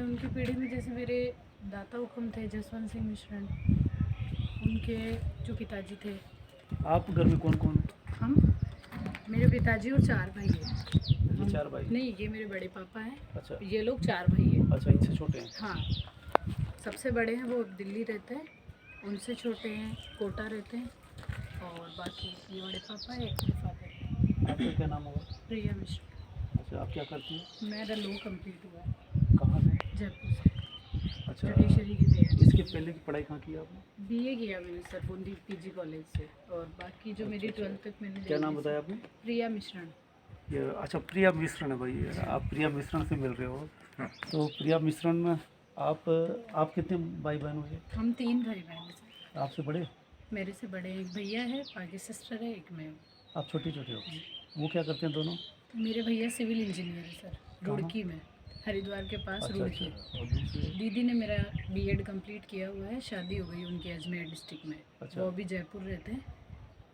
उनकी पीढ़ी में जैसे मेरे दाता हुक्म थे जसवंत सिंह मिश्रण, उनके जो पिताजी थे। आप घर में कौन कौन? हम, मेरे पिताजी और 4 भाई हैं। ये 4 भाई? नहीं, ये मेरे बड़े पापा हैं। अच्छा। ये लोग 4 भाई हैं। अच्छा, इनसे छोटे हैं? हाँ, सबसे बड़े हैं वो दिल्ली रहते हैं, उनसे छोटे हैं कोटा रहते हैं, और बाकी ये बड़े पापा है, एक मेरे फादर। आपका क्या नाम होगा? प्रिया मिश्रा। अच्छा, आप क्या करती हैं? मेरा लॉ कंप्लीट हुआ है कहाँ से? जयपुर से। अच्छा, जुडिशरी की तैयारी। इसके पहले की पढ़ाई कहाँ की आपने? बीए किया मैंने सर बूंदी पीजी कॉलेज से, और बाकी जो मेरी अच्छा। 12th तक मैंने क्या नाम दिल्ली से। बताया आपने? प्रिया मिश्रण। ये अच्छा, प्रिया मिश्रण है भाई, आप प्रिया मिश्रण से मिल रहे हो। तो प्रिया मिश्रण, आप कितने भाई बहन हुए? हम 3 भाई बहन हैं सर। आपसे बड़े? मेरे से बड़े एक भैया है, बाकी सिस्टर है, एक मैं हूँ। आप छोटे छोटे हो? वो क्या करते हैं दोनों? मेरे भैया सिविल इंजीनियर है सर, कहाँ? रुड़की में, हरिद्वार के पास। अच्छा रुड़की। अच्छा। और दूसरे? दीदी ने मेरा बीएड कंप्लीट किया हुआ है, शादी हो गई उनकी अजमेर डिस्ट्रिक्ट में। अच्छा। वो अभी जयपुर रहते हैं,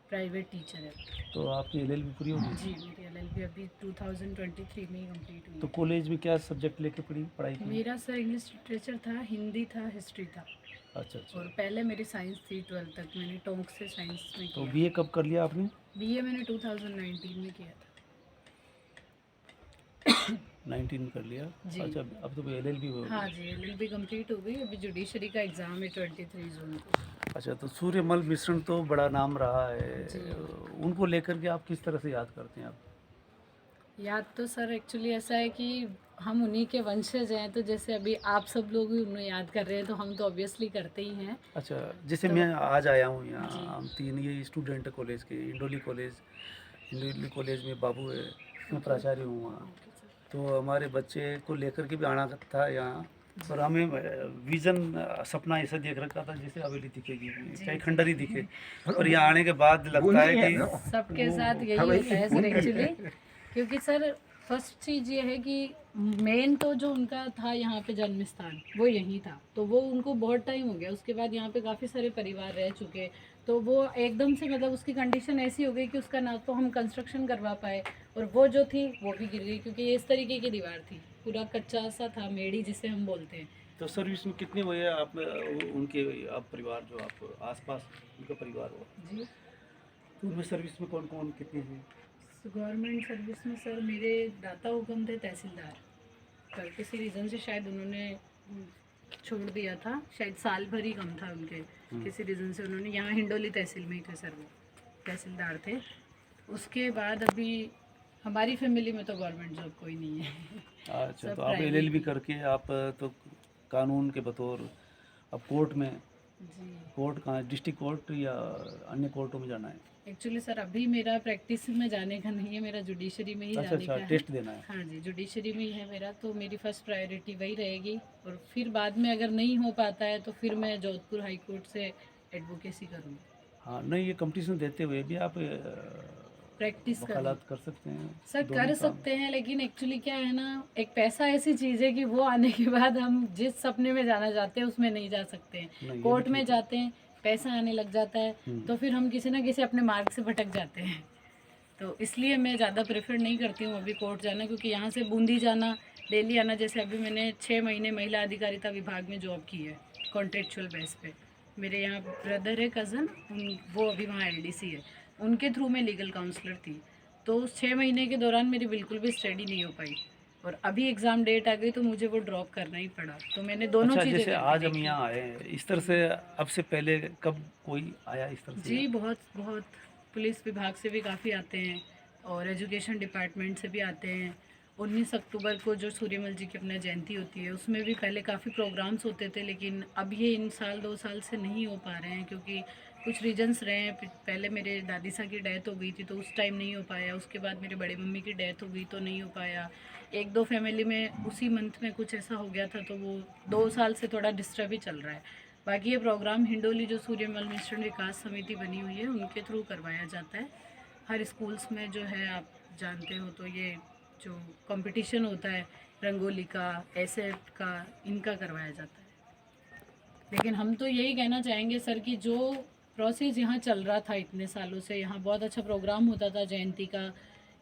प्राइवेट टीचर है। तो आपकी एलएलबी पूरी हो गई? जी, मेरी एलएलबी अभी 2023 में ही कंप्लीट हुई तो है। कॉलेज में क्या सब्जेक्ट लेके पढ़ाई की? मेरा सर इंग्लिश लिटरेचर था, किंदी था, हिस्ट्री था। अच्छा अच्छा। और पहले मेरी साइंस थी, 12th तक मैंने टोंक से साइंस में तो किया। बीए कब कर लिया आपने? बीए मैंने 2019 में किया था। 19 में कर लिया? जी। अच्छा, अब तो एलएलबी हो गई। हाँ जी, एलएलबी कंप्लीट हो गई, अभी जुडिशरी का एग्ज़ाम है 23 जून को। अच्छा, तो सूर्यमल मिश्रण तो बड़ा नाम रहा है, जी। उनको लेकर के आप किस तरह से याद करते हैं आप? याद तो सर एक्चुअली ऐसा है कि हम उन्हीं के वंशज हैं, तो जैसे अभी आप सब लोग भी उन्हें याद कर रहे हैं, तो हम तो ऑब्वियसली करते ही हैं। अच्छा, जैसे तो मैं आज आया हूँ यहाँ, जी। हम 3 ये स्टूडेंट कॉलेज के, इंडोली कॉलेज में बाबू है, मैं प्राचार्य हूँ वहाँ। Okay sir. तो हमारे बच्चे को लेकर के भी आना था यहाँ, और हमें विज़न सपना ऐसा देख रखा था जैसे हवेली दिखेगी, चाहे खंडर ही दिखे, और यहाँ आने के बाद लगता है कि सबके साथ यही होता है सर एक्चुअली, क्योंकि सर फर्स्ट चीज़ ये है कि मेन तो जो उनका था यहाँ पे जन्म स्थान वो यहीं था, तो वो उनको बहुत टाइम हो गया। उसके बाद यहाँ पे काफ़ी सारे परिवार रह चुके, तो वो एकदम से मतलब उसकी कंडीशन ऐसी हो गई कि उसका ना तो हम कंस्ट्रक्शन करवा पाए, और वो जो थी वो भी गिर गई, क्योंकि ये इस तरीके की दीवार थी, पूरा कच्चा सा था, मेड़ी जिसे हम बोलते हैं। तो सर्विस में कितने हुए आप उनके, आप परिवार जो आप आसपास उनका परिवार हो, जी। तो उनमें सर्विस में कौन कौन कितने हैं? गवर्नमेंट सर्विस में सर मेरे दाता हुक्म थे तहसीलदार, पर किसी रीज़न से शायद उन्होंने छोड़ दिया था, शायद साल भर ही कम था उनके, किसी रीज़न से उन्होंने, यहाँ हिंडोली तहसील में ही थे सर, वो तहसीलदार थे। उसके बाद अभी हमारी फैमिली में तो गवर्नमेंट जॉब कोई नहीं है। अच्छा, सब तो आप प्राइवेट एलएलबी ही। करके आप तो कानून के बतौर अब कोर्ट में, जी। कोर्ट कहाँ, डिस्ट्रिक्ट कोर्ट या अन्य कोर्टों में जाना है? एक्चुअली सर अभी मेरा प्रैक्टिस में जाने का नहीं है, मेरा जुडिशरी में ही अच्छा जाने अच्छा, का है। टेस्ट देना है। हाँ जी, जुडिशरी में ही है मेरा, तो मेरी फर्स्ट प्रायोरिटी वही रहेगी, और फिर बाद में अगर नहीं हो पाता है तो फिर मैं जोधपुर हाई कोर्ट से एडवोकेसी करूँगी। हाँ, नहीं, ये कंपटीशन देते हुए भी आप प्रैक्टिस करूँ वकालत कर सकते हैं। सर, दोनों कर काम। सकते हैं, लेकिन एक्चुअली क्या है ना, एक पैसा ऐसी चीज़ है कि वो आने के बाद हम जिस सपने में जाना चाहते हैं उसमें नहीं जा सकते नहीं, हैं। ये कोर्ट भी में ठीक है। जाते हैं, पैसा आने लग जाता है, तो फिर हम किसी ना किसी अपने मार्ग से भटक जाते हैं। तो इसलिए मैं ज़्यादा प्रेफर नहीं करती हूँ अभी कोर्ट जाना, क्योंकि यहाँ से बूंदी जाना, डेली आना, जैसे अभी मैंने 6 महीने महिला अधिकारिता विभाग में जॉब की है कॉन्ट्रेक्चुअल बेस पे। मेरे यहाँ ब्रदर है, कज़न, वो अभी वहाँ एलडीसी है, उनके थ्रू मैं लीगल काउंसलर थी। तो उस 6 महीने के दौरान मेरी बिल्कुल भी स्टडी नहीं हो पाई, और अभी एग्ज़ाम डेट आ गई तो मुझे वो ड्रॉप करना ही पड़ा, तो मैंने दोनों अच्छा, चीज़ें जैसे करके आज हम देखी। यहाँ आए हैं इस तरह से, अब से पहले कब कोई आया इस तरह से? जी, बहुत बहुत, पुलिस विभाग से भी काफ़ी आते हैं, और एजुकेशन डिपार्टमेंट से भी आते हैं। 19 अक्टूबर को जो सूर्यमल जी की अपना जयंती होती है, उसमें भी पहले काफ़ी प्रोग्राम्स होते थे, लेकिन अब ये इन साल 2 साल से नहीं हो पा रहे हैं, क्योंकि कुछ रीजंस रहे हैं। पहले मेरे दादी सा की डेथ हो गई थी, तो उस टाइम नहीं हो पाया। उसके बाद मेरे बड़े मम्मी की डेथ हो गई तो नहीं हो पाया। 1-2 फैमिली में उसी मंथ में कुछ ऐसा हो गया था, तो वो 2 साल से थोड़ा डिस्टर्ब ही चल रहा है। बाकी ये प्रोग्राम हिंडोली जो सूर्यमल मिश्रण विकास समिति बनी हुई है, उनके थ्रू करवाया जाता है। हर स्कूल्स में जो है, आप जानते हो तो ये जो कंपटीशन होता है रंगोली का, एसेट का, इनका करवाया जाता है। लेकिन हम तो यही कहना चाहेंगे सर कि जो प्रोसेस यहाँ चल रहा था इतने सालों से, यहाँ बहुत अच्छा प्रोग्राम होता था जयंती का।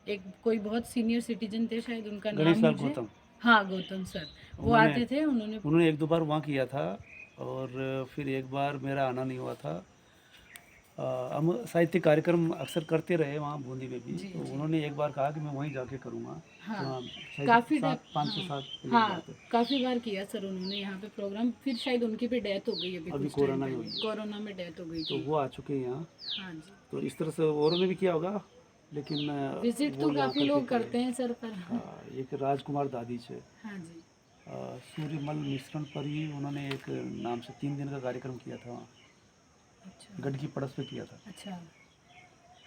एक कोई बहुत सीनियर सिटीजन थे, शायद उनका नाम गणेश लाल मुझे, गौतम। हाँ गौतम सर, वो आते थे, उन्होंने एक दो बार वहाँ किया था, और फिर एक बार मेरा आना नहीं हुआ था। हम साहित्यिक कार्यक्रम अक्सर करते रहे वहाँ बूंदी में भी, तो उन्होंने एक बार कहा कि मैं वहीं जाके करूँगा। हाँ, तो काफी 5-6 साल पहले की हाँ बात है। काफी बार किया सर उन्होंने यहाँ पे प्रोग्राम, फिर शायद उनकी भी डेथ हो गई अभी अभी कुछ टाइम कोरोना में पहले, हुई। कोरोना में डेथ हो गई तो थी। वो आ चुके हैं यहाँ, हाँ जी, तो इस तरह से औरों ने भी किया होगा, लेकिन विजिट वो तो यहाँ काफी करके लोग किए। करते हैं सर पर। एक राजकुमार दादी से हाँ जी, सूर्यमल मिश्रण पर ही उन्होंने एक नाम से 3 दिन का कार्यक्रम किया था वहाँ, अच्छा गढ़ की पड़स पे किया था। अच्छा।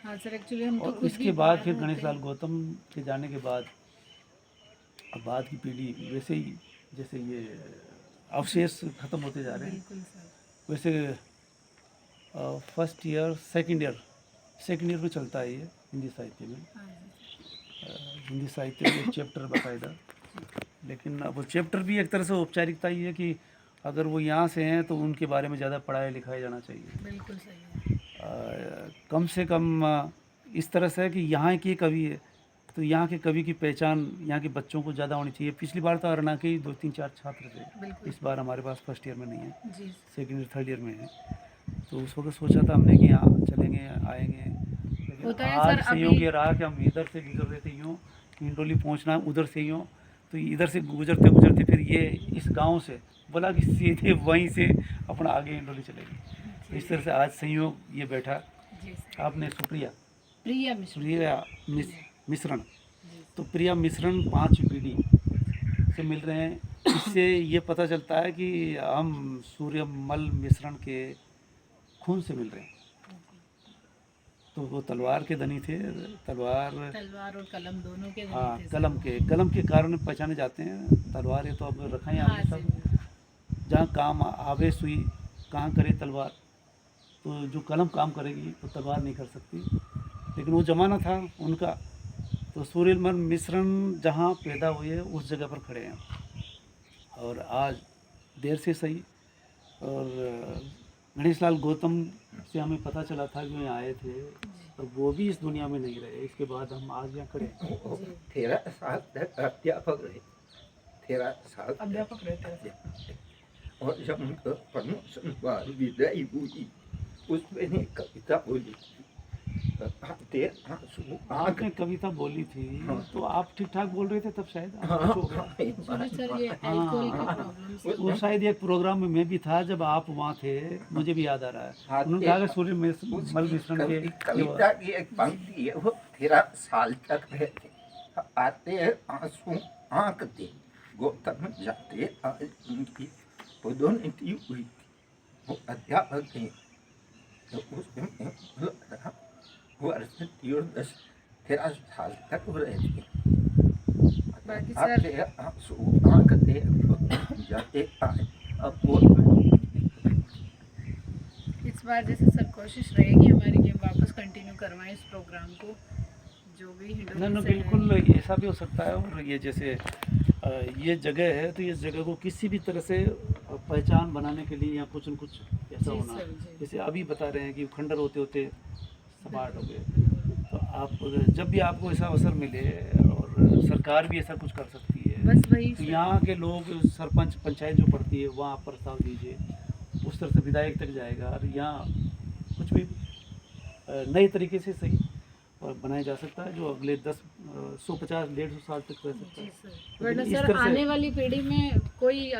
हाँ सर, एक्चुअली हम तो और खुद इसके भी बाद बाहर फिर रहते गणेश हैं। लाल गौतम के जाने के बाद अब बाद की पीढ़ी वैसे ही, जैसे ये अवशेष खत्म होते जा रहे हैं, बिल्कुल सर। वैसे फर्स्ट ईयर सेकंड ईयर में चलता है ये हिंदी साहित्य में। हाँ जी, हिंदी साहित्य में एक चैप्टर बाकायदा, लेकिन अब वो चैप्टर भी एक तरह से औपचारिकता ही है कि अगर वो यहाँ से हैं तो उनके बारे में ज़्यादा पढ़ाया लिखाया जाना चाहिए। बिल्कुल सही है। कम से कम इस तरह से है कि यहाँ के कवि है तो यहाँ के कवि की पहचान यहाँ के बच्चों को ज़्यादा होनी चाहिए। पिछली बार तो अरना के ही 2-3-4 छात्र थे, बिल्कुल इस बार हमारे पास फर्स्ट ईयर में नहीं है, जी, सेकेंड ईयर थर्ड ईयर में है। तो उस वक्त सोचा था हमने कि यहाँ चलेंगे आएंगे, लेकिन होता है आज सर, संयोग अभी ये रहा कि हम इधर से गुजर रहे थे यूँ, इंडोली पहुँचना उधर से यूँ, तो इधर से गुजरते गुजरते फिर ये इस गांव से बोला कि सीधे वहीं से अपना आगे इंडोली चलेगी। तो इस तरह से आज संयोग ये बैठा। जी सर। आपने सुप्रिया प्रिया मिश्रा। मिश्रण, तो प्रिया मिश्रण 5 पीढ़ी से मिल रहे हैं। इससे ये पता चलता है कि हम सूर्यमल मिश्रण के खून से मिल रहे हैं। तो वो तलवार के धनी थे, तलवार और कलम दोनों के धनी हाँ, थे सर। कलम के कारण पहचाने जाते हैं। तलवार ये तो अब रखा है हाँ आपने सब, जी, जहाँ काम आवे सुई कहाँ करे तलवार, तो जो कलम काम करेगी वो तलवार नहीं कर सकती। लेकिन वो ज़माना था उनका, तो सूर्यमल मिश्रण जहाँ पैदा हुए उस जगह पर खड़े हैं, और आज देर से सही। और गणेश लाल गौतम से हमें पता चला था कि वो यहाँ आए थे, और वो भी इस दुनिया में नहीं रहे। इसके बाद हम आज यहाँ खड़े हैं। 13 साल तक अध्यापक रहे, 13 साल तक अध्यापक रहते थे। और जब उनको प्रमोशन बाद विदाई हुई, उसमें ने कविता बोली, आते आंसू आंख। आपने कविता बोली थी, तो आप ठीक ठाक बोल रहे थे तब शायद। एक्चुअली सर ये अल्कोहल की प्रॉब्लम से वो शायद एक प्रोग्राम में मैं भी था जब आप वहाँ थे, मुझे भी याद आ रहा है। उन्होंने कहा कि सूर्यमल मिश्रण के कविता की एक पंक्ति है, वो 13 साल तक रहते, आते आंसू आंख थे, गौतम जाते आज उनकी पदोन्नति हुई थी, वो अध्यापक थे। तो उसमें वर्ष 13 साल तक वो रहे थे। बाकी सर आते आंसू आंख थे, गौतम जाते आज अब वो इस बार जैसे सर कोशिश रहेगी हमारी कि हम वापस कंटिन्यू करवाएं इस प्रोग्राम को, जो भी हिंडोली नहीं से है। बिल्कुल ऐसा भी हो सकता है। और ये जैसे ये जगह है, तो इस जगह को किसी भी तरह से पहचान बनाने के लिए या कुछ न कुछ ऐसा जी होना। सर, जी। जैसे अभी बता रहे हैं कि खंडर होते होते समाट हो गए, तो आप जब भी आपको ऐसा अवसर मिले, और सरकार भी ऐसा कुछ कर सकती है, बस वही तो सर। यहाँ के लोग सरपंच पंचायत जो पड़ती है वहाँ प्रस्ताव दीजिए, उस तरह से विधायक तक जाएगा, और यहाँ कुछ भी नए तरीके से सही बनाया जा सकता है, जो अगले 150-150 साल तक रह सकता जी है। सर, लेकिन वरना इस सर तरह से- आने वाली पीढ़ी में कोई